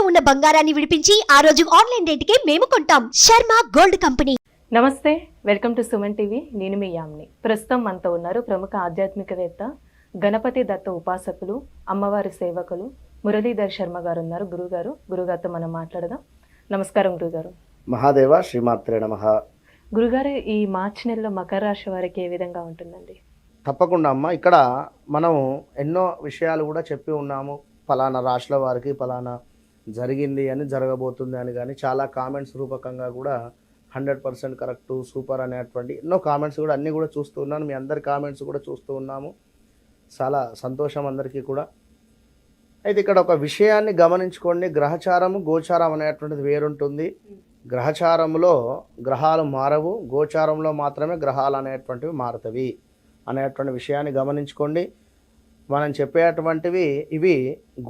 ఉన్న బంగారాన్ని విడిపించి ఆ రోజు ఆన్లైన్ రేటుకే మేము కొంటాం. Sharma gold company. నమస్తే, వెల్కమ్ టు సుమన్ టీవీ. నేను మీ యామ్ని. ప్రస్తుతం మనతో ఉన్నారు ప్రముఖ ఆధ్యాత్మికవేత్త, గణపతి దత్త ఉపాసకులు, అమ్మవారి సేవకులు మురళీధర్ శర్మ గారు ఉన్నారు. గురుగారితో మనం మాట్లాడదాం. నమస్కారం గురుగారు. మహాదేవ శ్రీమాత్రే నమః. గురుగారు, ఈ మార్చి నెలలో మకర రాశి వారికి ఏ విధంగా ఉంటుందండి? తప్పకుండా అమ్మ, ఇక్కడ మనం ఎన్నో విషయాలు కూడా చెప్పి ఉన్నాము. ఫలానా రాశుల వారికి ఫలానా జరిగింది అని, జరగబోతుంది అని, కానీ చాలా కామెంట్స్ రూపకంగా కూడా 100% కరెక్టు, సూపర్ అనేటువంటి ఎన్నో కామెంట్స్ కూడా అన్నీ కూడా చూస్తూ ఉన్నాను. మీ అందరి కామెంట్స్ కూడా చూస్తూ ఉన్నాము. చాలా సంతోషం అందరికీ కూడా. అయితే ఇక్కడ ఒక విషయాన్ని గమనించుకోండి. గ్రహచారము గోచారం అనేటువంటిది వేరుంటుంది. గ్రహచారంలో గ్రహాలు మారవు, గోచారంలో మాత్రమే గ్రహాలు అనేటువంటివి మారుతవి అనేటువంటి విషయాన్ని గమనించుకోండి. మనం చెప్పేటువంటివి ఇవి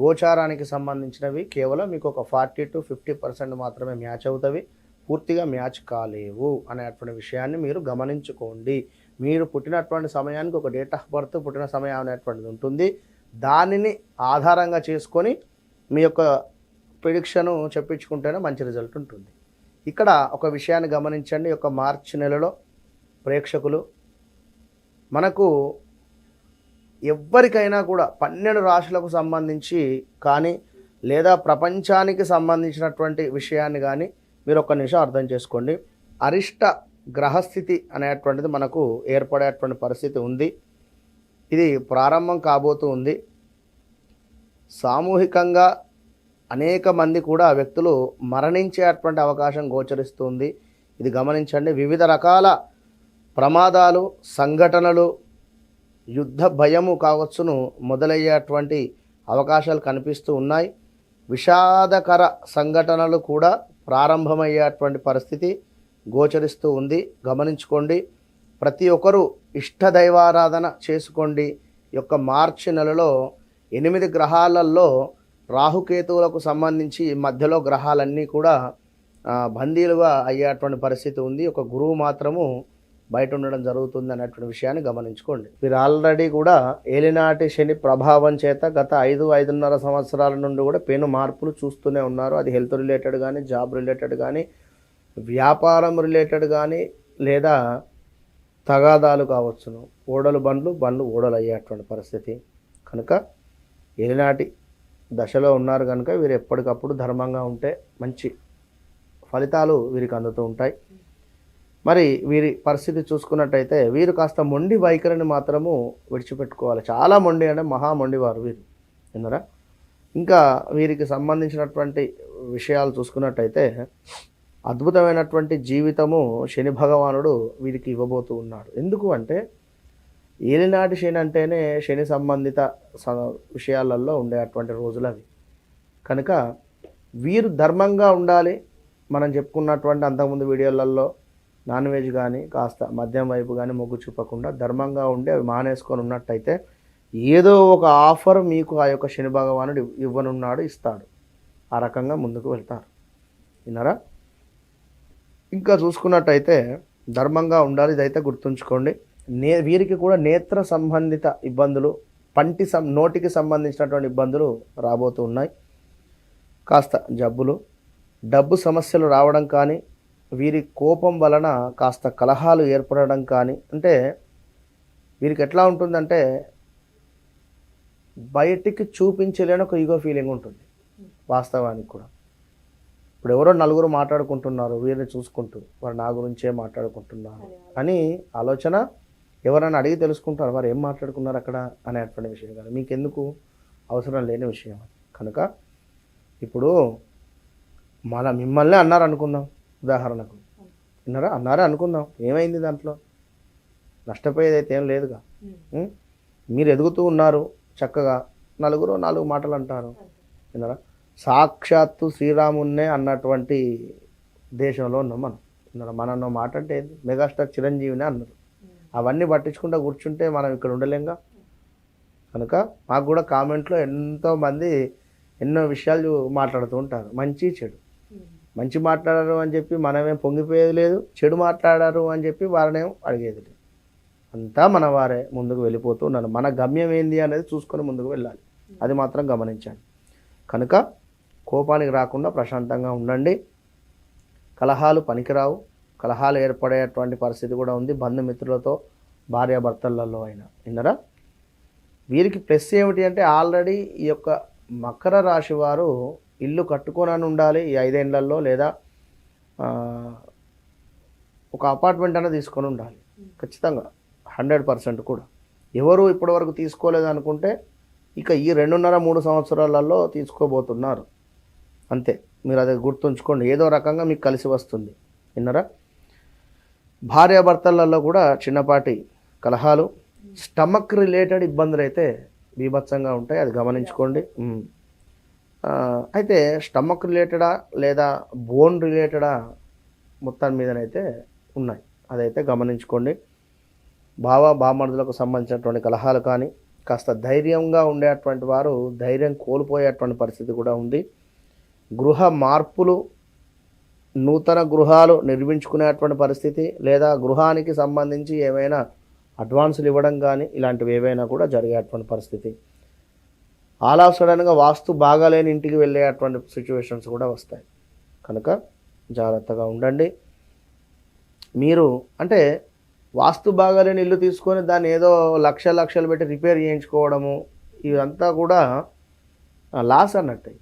గోచారానికి సంబంధించినవి. కేవలం మీకు ఒక 40 to 50% మాత్రమే మ్యాచ్ అవుతవి, పూర్తిగా మ్యాచ్ కాలేవు అనేటువంటి విషయాన్ని మీరు గమనించుకోండి. మీరు పుట్టినటువంటి సమయానికి ఒక డేట్ ఆఫ్ బర్త్, పుట్టిన సమయం అనేటువంటిది ఉంటుంది. దానిని ఆధారంగా చేసుకొని మీ యొక్క ప్రిడిక్షను చెప్పించుకుంటేనే మంచి రిజల్ట్ ఉంటుంది. ఇక్కడ ఒక విషయాన్ని గమనించండి. ఒక మార్చి నెలలో ప్రేక్షకులు, మనకు ఎవ్వరికైనా కూడా 12 రాశులకు సంబంధించి కానీ, లేదా ప్రపంచానికి సంబంధించినటువంటి విషయాన్ని కానీ మీరు ఒక్క నిమిషం అర్థం చేసుకోండి. అరిష్ట గ్రహస్థితి అనేటువంటిది మనకు ఏర్పడేటువంటి పరిస్థితి ఉంది. ఇది ప్రారంభం కాబోతూ ఉంది. సామూహికంగా అనేక మంది కూడా వ్యక్తులు మరణించేటువంటి అవకాశం గోచరిస్తుంది. ఇది గమనించండి. వివిధ రకాల ప్రమాదాలు, సంఘటనలు, యుద్ధ భయము కావచ్చును మొదలయ్యేటువంటి అవకాశాలు కనిపిస్తూ ఉన్నాయి. విషాదకర సంఘటనలు కూడా ప్రారంభమయ్యేటువంటి పరిస్థితి గోచరిస్తూ ఉంది. గమనించుకోండి. ప్రతి ఒక్కరూ ఇష్టదైవారాధన చేసుకోండి. ఈ యొక్క మార్చి నెలలో 8 గ్రహాలలో రాహుకేతువులకు సంబంధించి మధ్యలో గ్రహాలన్నీ కూడా బందీలుగా అయ్యేటువంటి పరిస్థితి ఉంది. ఒక గురువు మాత్రము బయట ఉండడం జరుగుతుంది అనేటువంటి విషయాన్ని గమనించుకోండి. మీరు ఆల్రెడీ కూడా ఏలినాటి శని ప్రభావం చేత గత 5-5.5 సంవత్సరాల నుండి కూడా పెను మార్పులు చూస్తూనే ఉన్నారు. అది హెల్త్ రిలేటెడ్ కానీ, జాబ్ రిలేటెడ్ కానీ, వ్యాపారం రిలేటెడ్ కానీ, లేదా తగాదాలు కావచ్చును. ఓడలు బండ్లు ఓడలు అయ్యేటువంటి పరిస్థితి కనుక ఏలినాటి దశలో ఉన్నారు కనుక వీరు ఎప్పటికప్పుడు ధర్మంగా ఉంటే మంచి ఫలితాలు వీరికి అందుతూ ఉంటాయి. మరి వీరి పరిస్థితి చూసుకున్నట్టయితే వీరు కాస్త మొండి వైఖరిని మాత్రము విడిచిపెట్టుకోవాలి. చాలా మొండి అంటే మహా మొండివారు వీరు, విన్నారా. ఇంకా వీరికి సంబంధించినటువంటి విషయాలు చూసుకున్నట్టయితే అద్భుతమైనటువంటి జీవితము శని భగవానుడు వీరికి ఇవ్వబోతూ ఉన్నాడు. ఎందుకు అంటే ఏలినాటి శని అంటేనే శని సంబంధిత విషయాలలో ఉండేటువంటి రోజులు అవి కనుక వీరు ధర్మంగా ఉండాలి. మనం చెప్పుకున్నటువంటి అంతకుముందు వీడియోలలో నాన్ వెజ్ కానీ, కాస్త మద్యం వైపు కానీ మొగ్గు చూపకుండా ధర్మంగా ఉండి అవి మానేసుకొని ఉన్నట్టయితే ఏదో ఒక ఆఫర్ మీకు ఆ యొక్క శని భగవానుడు ఇవ్వనున్నాడు, ఇస్తాడు. ఆ రకంగా ముందుకు వెళ్తారు, విన్నారా. ఇంకా చూసుకున్నట్టయితే ధర్మంగా ఉండాలి. ఇదైతే గుర్తుంచుకోండి. వీరికి కూడా నేత్ర సంబంధిత ఇబ్బందులు, నోటికి సంబంధించినటువంటి ఇబ్బందులు రాబోతూ ఉన్నాయి. కాస్త జబ్బులు, డబ్బు సమస్యలు రావడం కానీ, వీరి కోపం వలన కాస్త కలహాలు ఏర్పడడం కానీ, అంటే వీరికి ఎట్లా ఉంటుందంటే బయటికి చూపించలేని ఒక ఈగో ఫీలింగ్ ఉంటుంది వాస్తవానికి కూడా. ఇప్పుడు ఎవరో నలుగురు మాట్లాడుకుంటున్నారు, వీరిని చూసుకుంటూ వారు నా గురించే మాట్లాడుకుంటున్నారు అని ఆలోచన. ఎవరైనా అడిగి తెలుసుకుంటారు వారు ఏం మాట్లాడుకున్నారు అక్కడ అనేటువంటి విషయం కాదు, మీకెందుకు అవసరం లేని విషయం కనుక. ఇప్పుడు మిమ్మల్ని అన్నారు అనుకుందాం, ఉదాహరణకు విన్నారా, అన్నారే అనుకుందాం, ఏమైంది దాంట్లో? నష్టపోయేది అయితే ఏం లేదుగా. మీరు ఎదుగుతూ ఉన్నారు చక్కగా, నలుగురు 4 మాటలు అంటారు, విన్నారా. సాక్షాత్తు శ్రీరామున్నే అన్నటువంటి దేశంలో ఉన్నాం మనం, విన్నారా. మనన్నో మాట అంటే మెగాస్టార్ చిరంజీవినే అన్నారు. అవన్నీ పట్టించుకుంటూ కూర్చుంటే మనం ఇక్కడ ఉండలేంగా. కనుక మాకు కూడా కామెంట్లో ఎంతోమంది ఎన్నో విషయాలు మాట్లాడుతూ ఉంటారు, మంచి చెడు. మంచి మాట్లాడారు అని చెప్పి మనమేం పొంగిపోయేది లేదు, చెడు మాట్లాడారు అని చెప్పి వారినేం అడిగేది లేదు. అంతా మన వారే ముందుకు వెళ్ళిపోతూ ఉన్నారు. మన గమ్యం ఏంది అనేది చూసుకొని ముందుకు వెళ్ళాలి, అది మాత్రం గమనించండి. కనుక కోపానికి రాకుండా ప్రశాంతంగా ఉండండి. కలహాలు పనికిరావు. కలహాలు ఏర్పడేటువంటి పరిస్థితి కూడా ఉంది బంధుమిత్రులతో, భార్యాభర్తలలో అయినా. విన్నరా? వీరికి ప్లస్ ఏమిటి అంటే ఆల్రెడీ ఈ యొక్క మకర రాశి వారు ఇల్లు కట్టుకొని ఉండాలి ఈ 5 ఏళ్లలో, లేదా ఒక అపార్ట్మెంట్ అనేది తీసుకొని ఉండాలి ఖచ్చితంగా 100% కూడా. ఎవరు ఇప్పటివరకు తీసుకోలేదు అనుకుంటే ఇక ఈ 2.5-3 సంవత్సరాలలో తీసుకోబోతున్నారు అంతే. మీరు అది గుర్తుంచుకోండి. ఏదో రకంగా మీకు కలిసి వస్తుంది. విన్నరా? భార్యాభర్తలలో కూడా చిన్నపాటి కలహాలు, స్టమక్ రిలేటెడ్ ఇబ్బందులు అయితే బీభత్సంగా ఉంటాయి, అది గమనించుకోండి. అయితే స్టమక్ రిలేటెడా లేదా బోన్ రిలేటెడా మొత్తం మీదనైతే ఉన్నాయి, అదైతే గమనించుకోండి. బామర్దులకు సంబంధించినటువంటి కలహాలు కానీ, కాస్త ధైర్యంగా ఉండేటువంటి వారు ధైర్యం కోల్పోయేటువంటి పరిస్థితి కూడా ఉంది. గృహ మార్పులు, నూతన గృహాలు నిర్మించుకునేటువంటి పరిస్థితి, లేదా గృహానికి సంబంధించి ఏమైనా అడ్వాన్సులు ఇవ్వడం కానీ ఇలాంటివి ఏవైనా కూడా జరిగేటువంటి పరిస్థితి. ఆల్ ఆఫ్ సడన్గా వాస్తు బాగాలేని ఇంటికి వెళ్ళేటువంటి సిచ్యువేషన్స్ కూడా వస్తాయి. కనుక జాగ్రత్తగా ఉండండి. మీరు అంటే వాస్తు బాగాలేని ఇల్లు తీసుకొని దాన్ని ఏదో లక్షలు పెట్టి రిపేర్ చేయించుకోవడము, ఇదంతా కూడా లాస్ అన్నట్టు.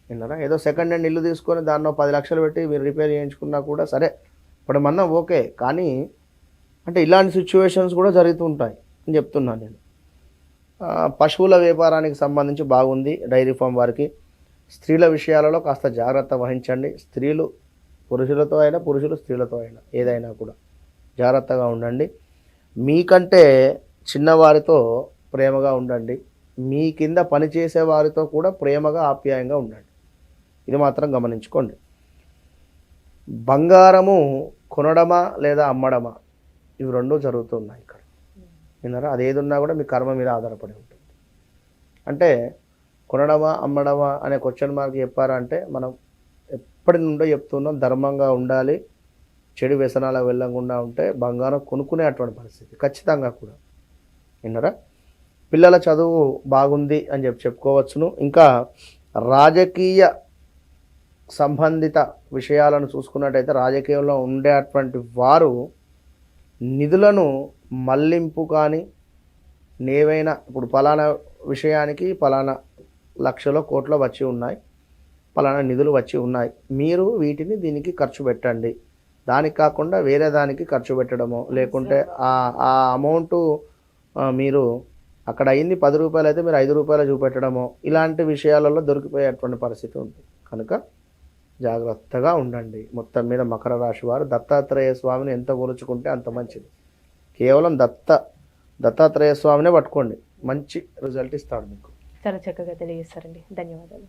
విన్నారా? ఏదో సెకండ్ హ్యాండ్ ఇల్లు తీసుకొని దాన్నో 10 లక్షలు పెట్టి మీరు రిపేర్ చేయించుకున్నా కూడా సరే ఇప్పుడు మనం ఓకే, కానీ అంటే ఇలాంటి సిచ్యువేషన్స్ కూడా జరుగుతూ ఉంటాయి అని చెప్తున్నాను నేను. పశువుల వ్యాపారానికి సంబంధించి బాగుంది డైరీ ఫామ్ వారికి. స్త్రీల విషయాలలో కాస్త జాగ్రత్త వహించండి. స్త్రీలు పురుషులతో అయినా, పురుషులు స్త్రీలతో అయినా, ఏదైనా కూడా జాగ్రత్తగా ఉండండి. మీకంటే చిన్నవారితో ప్రేమగా ఉండండి. మీ కింద పనిచేసే వారితో కూడా ప్రేమగా ఆప్యాయంగా ఉండండి. ఇది మాత్రం గమనించుకోండి. బంగారము కొనడమా లేదా అమ్మడమా, ఇవి రెండూ జరుగుతున్నాయి ఇక్కడ. విన్నారా? అదేది ఉన్నా కూడా మీ కర్మ మీద ఆధారపడి ఉంటుంది. అంటే కొనడమా అమ్మడమా అనే క్వశ్చన్ మార్క్ చెప్పారా అంటే మనం ఎప్పటి నుండో చెప్తున్నాం, ధర్మంగా ఉండాలి, చెడు వ్యసనాలకు వెళ్ళకుండా ఉంటే బంగారం కొనుక్కునేటువంటి పరిస్థితి ఖచ్చితంగా కూడా. విన్నారా? పిల్లల చదువు బాగుంది అని చెప్పుకోవచ్చును. ఇంకా రాజకీయ సంబంధిత విషయాలను చూసుకున్నట్టయితే రాజకీయంలో ఉండేటువంటి వారు నిధులను మళ్లింపు కానీ, ఏవైనా ఇప్పుడు పలానా విషయానికి పలానా లక్షలో కోట్లో వచ్చి ఉన్నాయి, పలానా నిధులు వచ్చి ఉన్నాయి, మీరు వీటిని దీనికి ఖర్చు పెట్టండి, దానికి కాకుండా వేరే దానికి ఖర్చు పెట్టడమో, లేకుంటే ఆ అమౌంట్ మీరు అక్కడ అయింది 10 రూపాయలు అయితే మీరు 5 రూపాయలు చూపెట్టడమో, ఇలాంటి విషయాలలో దొరికిపోయేటువంటి పరిస్థితి ఉంది. కనుక జాగ్రత్తగా ఉండండి. మొత్తం మీద మకర రాశి వారు దత్తాత్రేయ స్వామిని ఎంత కొలుచుకుంటే అంత మంచిది. కేవలం దత్తాత్రేయ స్వామినే పట్టుకోండి, మంచి రిజల్ట్ ఇస్తాడు మీకు. చాలా చక్కగా తెలియజేస్తారండి. ధన్యవాదాలు.